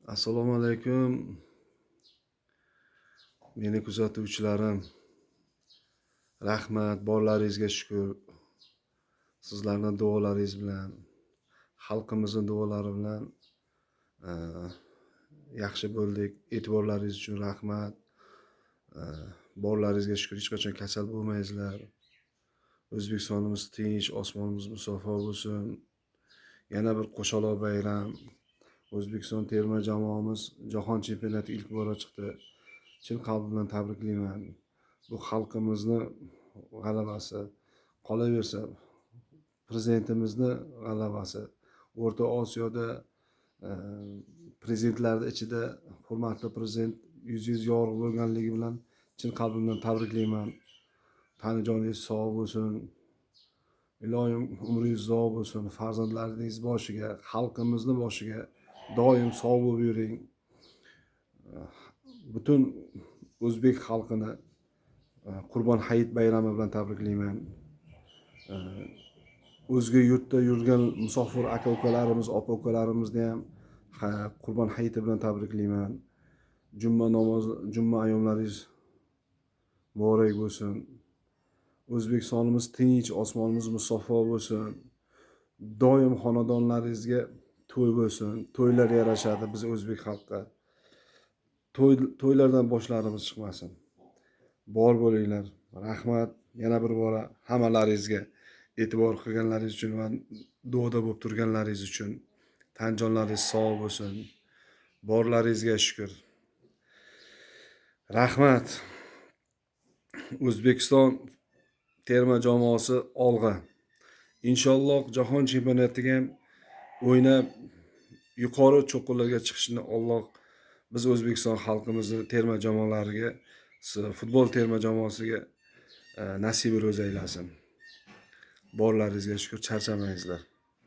Assalomu alaykum. Meni kuzatuvchilarim, rahmat, borlaringizga shukur. Sizlarning duolaringiz bilan, xalqimizning duolari bilan yaxshi bo'ldik. E'tiborlaringiz uchun rahmat. Borlaringizga shukur, hech qachon kasal bo'lmaysizlar. O'zbekistonimiz tinch, osmonimiz musaffo bo'lsin. Yana bir qo'shaloq bayram. O'zbekiston terma jamoamiz jahon chempionatiga ilk bora chiqdi. Chin qalb bilan tabriklayman. Bu xalqimizni g'alabasi. Qolaversa, prezidentimizni g'alabasi. O'rta Osiyoda prezidentlar ichida hurmatli prezident yuzingiz yorug' bo'lganligi bilan chin qalbimdan tabriklayman. Tanijoningiz sog' bo'lsin. Iloyim umringiz uzoq bo'lsin. Farzandlaringiz boshiga, xalqimizni boshiga doim sog' bo'lib yuring. Butun o'zbek xalqini Qurbon hayit bayrami bilan tabriklayman. O'zga yurtda yurgan musofir aka-ukalarimiz, opa-ukalarimizni ham Qurbon hayiti bilan tabriklayman. Juma ayyomlaringiz muborak bo'lsin. O'zbekistonimiz tinch, osmonimiz musaffo bo'lsin. Doim xonadonlaringizga to'y bo'lsin. To'ylar yarashadi biz o'zbek xalqqa. To'ylardan boshlarimiz chiqmasin. Bor bo'linglar. Rahmat yana bir bora hammalaringizga. E'tibor qilganlaringiz uchun va duoda bo'lib turganlaringiz uchun. Tan jonlaringiz sog' bo'lsin. Borlaringizga shukur. Rahmat. O'zbekiston terma jamoasi olg'a. Inshaalloh jahon chempionatiga ham o'ynab yuqori cho'qqilarga chiqishni Alloh biz O'zbekiston xalqimizni terma jamoalariga, futbol terma jamoasiga nasib ro'za aylasin. Borlaringizga shukur, charchamangizlar.